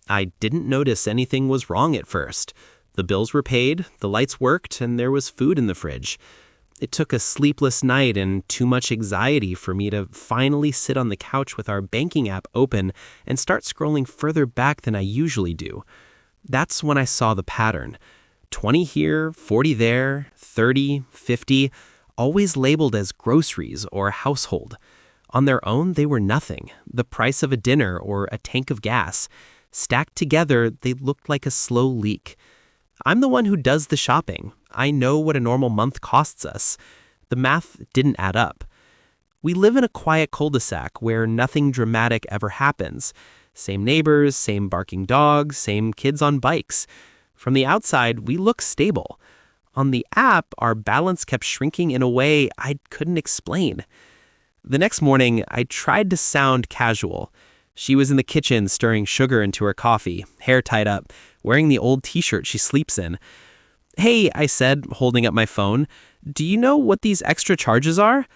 I didn't notice anything was wrong at first. The bills were paid, the lights worked, and there was food in the fridge. It took a sleepless night and too much anxiety for me to finally sit on the couch with our banking app open and start scrolling further back than I usually do. That's when I saw the pattern. 20 here, 40 there, 30, 50, always labeled as groceries or household. On their own, they were nothing, the price of a dinner or a tank of gas. Stacked together, they looked like a slow leak. I'm the one who does the shopping. I know what a normal month costs us. The math didn't add up. We live in a quiet cul-de-sac where nothing dramatic ever happens. Same neighbors, same barking dogs, same kids on bikes. From the outside, we look stable. On the app, our balance kept shrinking in a way I couldn't explain. The next morning, I tried to sound casual. She was in the kitchen stirring sugar into her coffee, hair tied up, wearing the old t-shirt she sleeps in. "Hey," I said, holding up my phone, "do you know what these extra charges are?"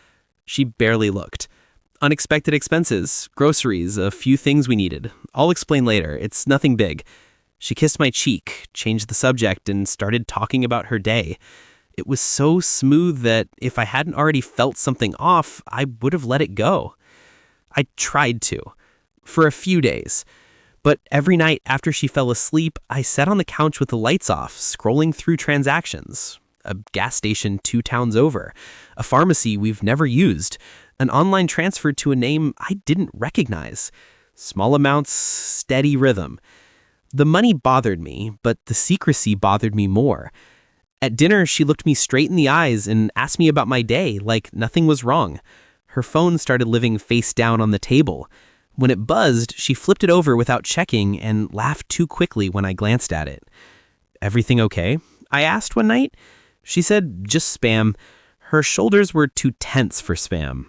She barely looked. "Unexpected expenses, groceries, a few things we needed. I'll explain later. It's nothing big." She kissed my cheek, changed the subject, and started talking about her day. It was so smooth that if I hadn't already felt something off, I would have let it go. I tried to, for a few days. But every night after she fell asleep, I sat on the couch with the lights off, scrolling through transactions. A gas station 2 towns over, a pharmacy we've never used, an online transfer to a name I didn't recognize. Small amounts, steady rhythm. The money bothered me, but the secrecy bothered me more. At dinner, she looked me straight in the eyes and asked me about my day like nothing was wrong. Her phone started living face down on the table. When it buzzed, she flipped it over without checking and laughed too quickly when I glanced at it. "Everything okay?" I asked one night. She said, "Just spam." Her shoulders were too tense for spam.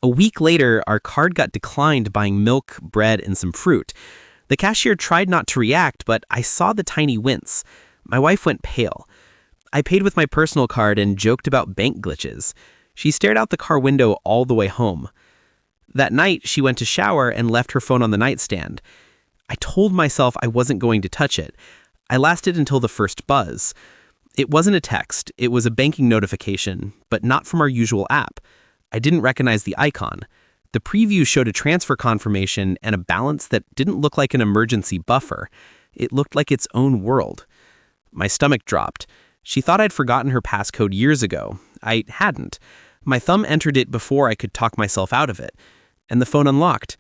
A week later, our card got declined buying milk, bread, and some fruit. The cashier tried not to react, but I saw the tiny wince. My wife went pale. I paid with my personal card and joked about bank glitches. She stared out the car window all the way home. That night, she went to shower and left her phone on the nightstand. I told myself I wasn't going to touch it. I lasted until the first buzz. It wasn't a text, it was a banking notification, but not from our usual app. I didn't recognize the icon. The preview showed a transfer confirmation and a balance that didn't look like an emergency buffer. It looked like its own world. My stomach dropped. She thought I'd forgotten her passcode years ago. I hadn't. My thumb entered it before I could talk myself out of it, and the phone unlocked.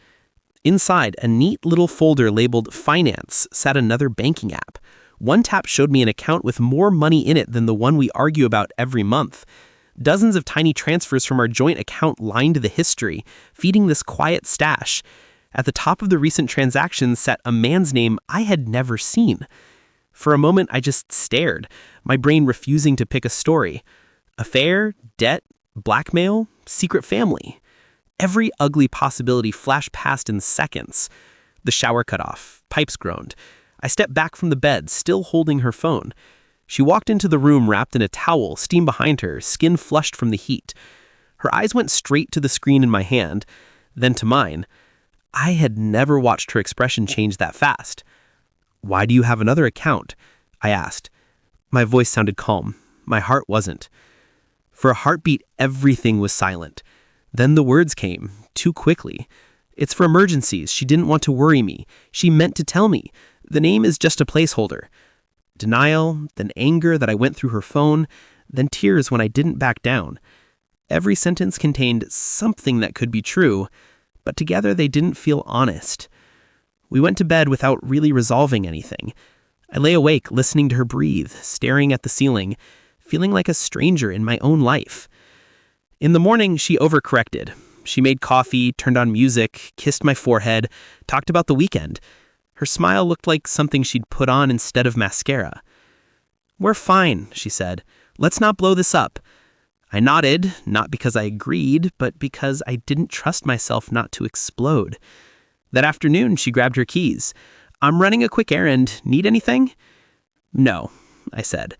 Inside, a neat little folder labeled Finance sat another banking app. One tap showed me an account with more money in it than the one we argue about every month. Dozens of tiny transfers from our joint account lined the history, feeding this quiet stash. At the top of the recent transactions sat a man's name I had never seen. For a moment, I just stared, my brain refusing to pick a story. Affair, debt, blackmail, secret family. Every ugly possibility flashed past in seconds. The shower cut off. Pipes groaned. I stepped back from the bed, still holding her phone. She walked into the room wrapped in a towel, steam behind her, skin flushed from the heat. Her eyes went straight to the screen in my hand, then to mine. I had never watched her expression change that fast. "Why do you have another account?" I asked. My voice sounded calm. My heart wasn't. For a heartbeat, everything was silent. Then the words came, too quickly. "It's for emergencies. She didn't want to worry me. She meant to tell me. The name is just a placeholder." Denial, then anger that I went through her phone, then tears when I didn't back down. Every sentence contained something that could be true, but together they didn't feel honest. We went to bed without really resolving anything. I lay awake listening to her breathe, staring at the ceiling, feeling like a stranger in my own life. In the morning, she overcorrected. She made coffee, turned on music, kissed my forehead, talked about the weekend. Her smile looked like something she'd put on instead of mascara. "We're fine," she said. "Let's not blow this up." I nodded, not because I agreed, but because I didn't trust myself not to explode. That afternoon, she grabbed her keys. "I'm running a quick errand. Need anything?" "No," I said.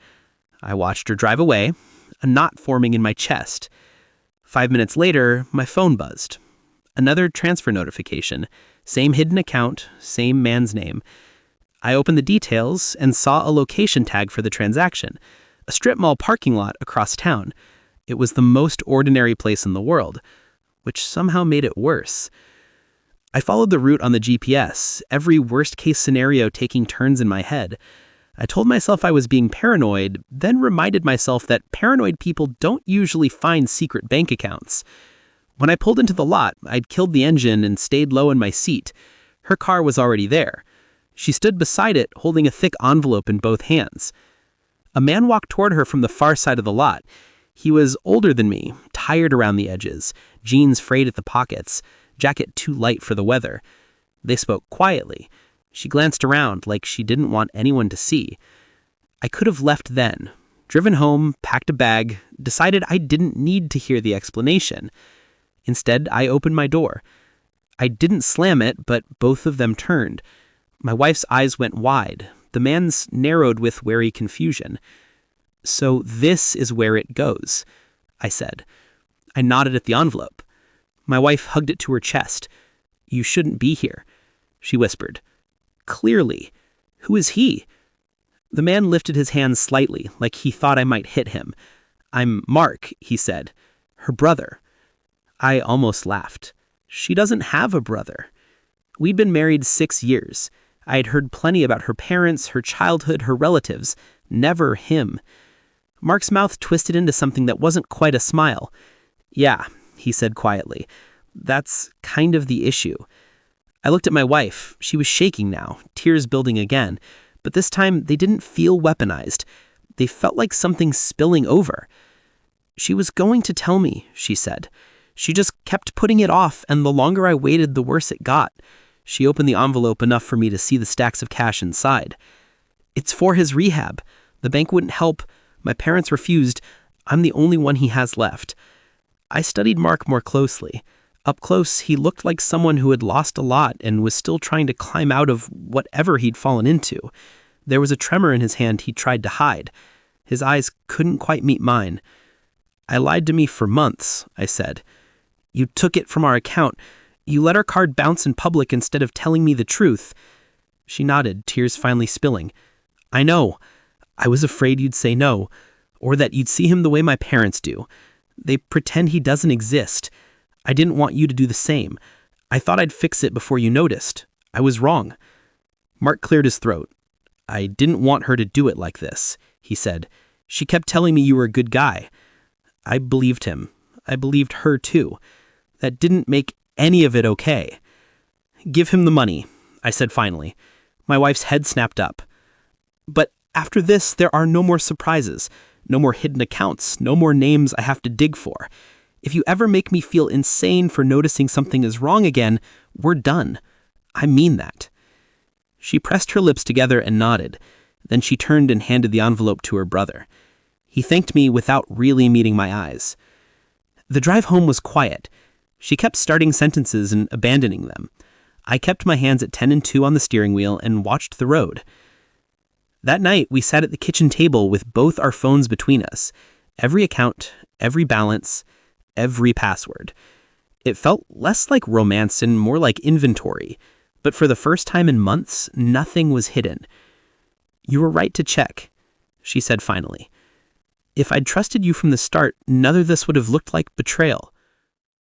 I watched her drive away, a knot forming in my chest. 5 minutes later, my phone buzzed. Another transfer notification. Same hidden account, same man's name. I opened the details and saw a location tag for the transaction. A strip mall parking lot across town. It was the most ordinary place in the world, which somehow made it worse. I followed the route on the GPS, every worst-case scenario taking turns in my head. I told myself I was being paranoid, then reminded myself that paranoid people don't usually find secret bank accounts. When I pulled into the lot, I'd killed the engine and stayed low in my seat. Her car was already there. She stood beside it, holding a thick envelope in both hands. A man walked toward her from the far side of the lot. He was older than me, tired around the edges, jeans frayed at the pockets, jacket too light for the weather. They spoke quietly. She glanced around like she didn't want anyone to see. I could have left then, driven home, packed a bag, decided I didn't need to hear the explanation. Instead, I opened my door. I didn't slam it, but both of them turned. My wife's eyes went wide. The man's narrowed with wary confusion. "So this is where it goes," I said. I nodded at the envelope. My wife hugged it to her chest. "You shouldn't be here," she whispered. "Clearly. Who is he?" The man lifted his hands slightly, like he thought I might hit him. "I'm Mark," he said. "Her brother." I almost laughed. She doesn't have a brother. We'd been married 6 years. I had heard plenty about her parents, her childhood, her relatives. Never him. Mark's mouth twisted into something that wasn't quite a smile. "Yeah," he said quietly. "That's kind of the issue." I looked at my wife. She was shaking now, tears building again. But this time, they didn't feel weaponized. They felt like something spilling over. "She was going to tell me," she said. "She just kept putting it off, and the longer I waited, the worse it got." She opened the envelope enough for me to see the stacks of cash inside. "It's for his rehab. The bank wouldn't help. My parents refused. I'm the only one he has left." I studied Mark more closely. Up close, he looked like someone who had lost a lot and was still trying to climb out of whatever he'd fallen into. There was a tremor in his hand he tried to hide. His eyes couldn't quite meet mine. "I lied to me for months," I said. "You took it from our account. You let our card bounce in public instead of telling me the truth." She nodded, tears finally spilling. "I know. I was afraid you'd say no, or that you'd see him the way my parents do. They pretend he doesn't exist. I didn't want you to do the same. I thought I'd fix it before you noticed. I was wrong." Mark cleared his throat. "I didn't want her to do it like this," he said. "She kept telling me you were a good guy." I believed him. I believed her too. That didn't make any of it okay. "Give him the money," I said finally. My wife's head snapped up. "But after this, there are no more surprises, no more hidden accounts, no more names I have to dig for. If you ever make me feel insane for noticing something is wrong again, we're done. I mean that." She pressed her lips together and nodded. Then she turned and handed the envelope to her brother. He thanked me without really meeting my eyes. The drive home was quiet. She kept starting sentences and abandoning them. I kept my hands at 10 and 2 on the steering wheel and watched the road. That night, we sat at the kitchen table with both our phones between us. Every account, every balance, every password. It felt less like romance and more like inventory. But for the first time in months, nothing was hidden. "You were right to check," she said finally. "If I'd trusted you from the start, none of this would have looked like betrayal."